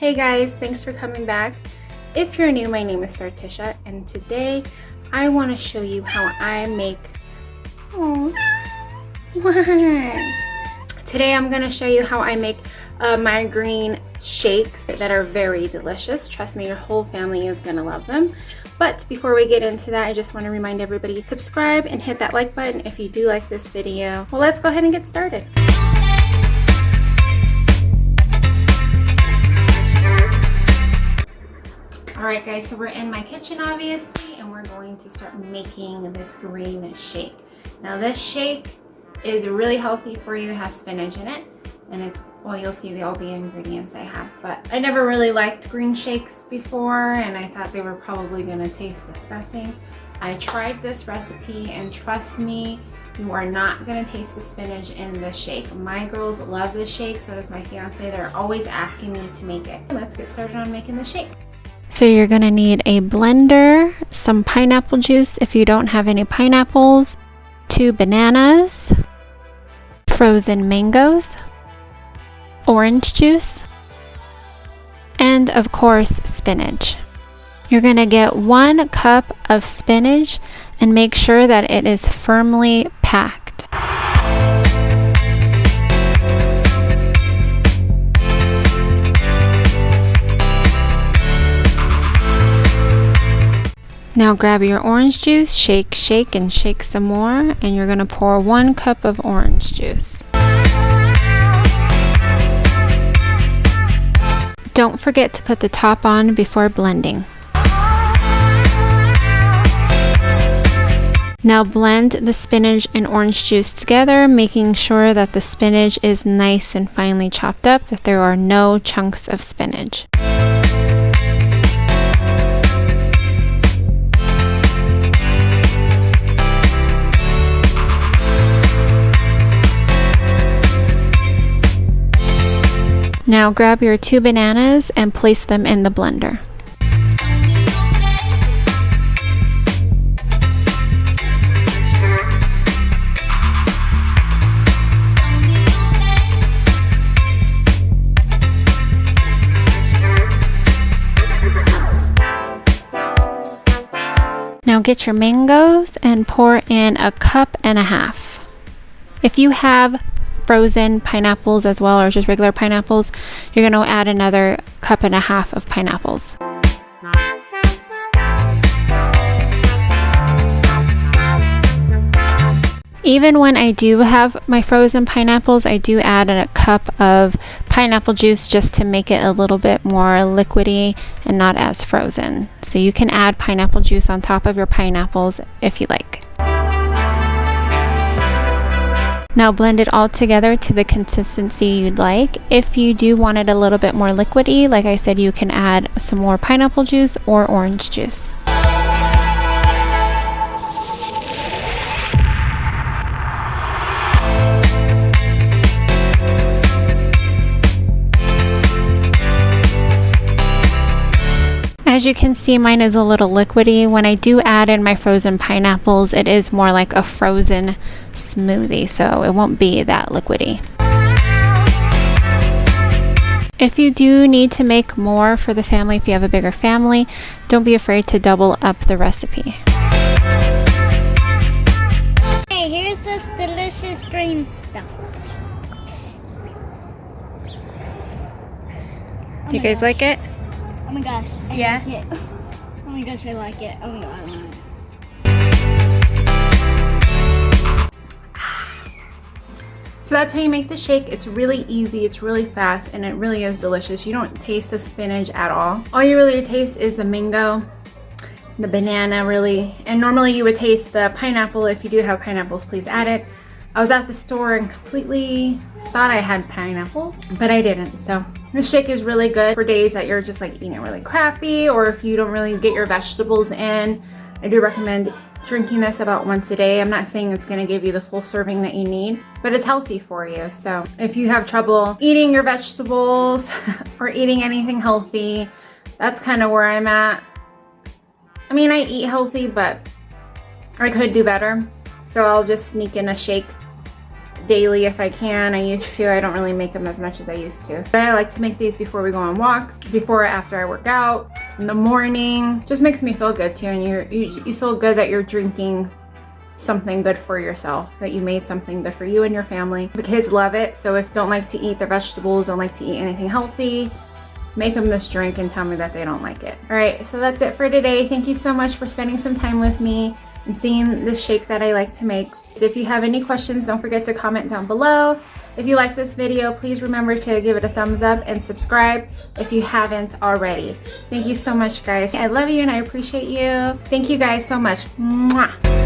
Hey guys, thanks for coming back. If you're new, my name is Startisha, and today I want to show you how I make Today I'm going to show you how I make migraine shakes that are very delicious. Trust me, your whole family is going to love them. But before we get into that, I just want to remind everybody to subscribe and hit that like button if you do like this video. Well, let's go ahead and get started. Alright guys, so we're in my kitchen obviously, and we're going to start making this green shake. Now this shake is really healthy for you. It has spinach in it, and it's, well, you'll see all the ingredients I have. But I never really liked green shakes before, and I thought they were probably going to taste disgusting. I tried this recipe, and trust me, you are not going to taste the spinach in the shake. My girls love this shake, so does my fiance. They're always asking me to make it. Let's get started on making the shake. So you're going to need a blender, some pineapple juice if you don't have any pineapples, 2 bananas, frozen mangoes, orange juice, and of course spinach. You're going to get 1 cup of spinach and make sure that it is firmly packed. Now grab your orange juice, shake, shake, and shake some more, and you're going to pour 1 cup of orange juice. Don't forget to put the top on before blending. Now blend the spinach and orange juice together, making sure that the spinach is nice and finely chopped up, that there are no chunks of spinach. Now grab your 2 bananas and place them in the blender. Now get your mangoes and pour in 1.5 cups. If you have frozen pineapples as well, or just regular pineapples, you're going to add another 1.5 cups of pineapples. Even when I do have my frozen pineapples, I do add 1 cup of pineapple juice just to make it a little bit more liquidy and not as frozen. So you can add pineapple juice on top of your pineapples if you like. Now blend it all together to the consistency you'd like. If you do want it a little bit more liquidy, like I said, you can add some more pineapple juice or orange juice. As you can see, mine is a little liquidy. When I do add in my frozen pineapples, it is more like a frozen smoothie, so it won't be that liquidy. If you do need to make more for the family, if you have a bigger family, don't be afraid to double up the recipe. Hey, here's this delicious green stuff. Do you guys like it? Oh my gosh, I like it. Oh my gosh, I like it. Oh my god, I want it. So that's how you make the shake. It's really easy, it's really fast, and it really is delicious. You don't taste the spinach at all. All you really taste is the mango, the banana really, and normally you would taste the pineapple. If you do have pineapples, please add it. I was at the store and completely thought I had pineapples, but I didn't. So this shake is really good for days that you're just like eating really crappy, or if you don't really get your vegetables in. I do recommend drinking this about once a day. I'm not saying it's going to give you the full serving that you need, but it's healthy for you. So if you have trouble eating your vegetables or eating anything healthy, that's kind of where I'm at. I mean, I eat healthy, but I could do better. So I'll just sneak in a shake daily if I can. I used to. I don't really make them as much as I used to. But I like to make these before we go on walks, before or after I work out, in the morning. Just makes me feel good too, and you feel good that you're drinking something good for yourself, that you made something good for you and your family. The kids love it, so if don't like to eat their vegetables, don't like to eat anything healthy, make them this drink and tell me that they don't like it. All right, so that's it for today. Thank you so much for spending some time with me and seeing this shake that I like to make. If you have any questions, don't forget to comment down below. If you like this video, please remember to give it a thumbs up and subscribe if you haven't already. Thank you so much, guys. I love you and I appreciate you. Thank you guys so much. Mwah.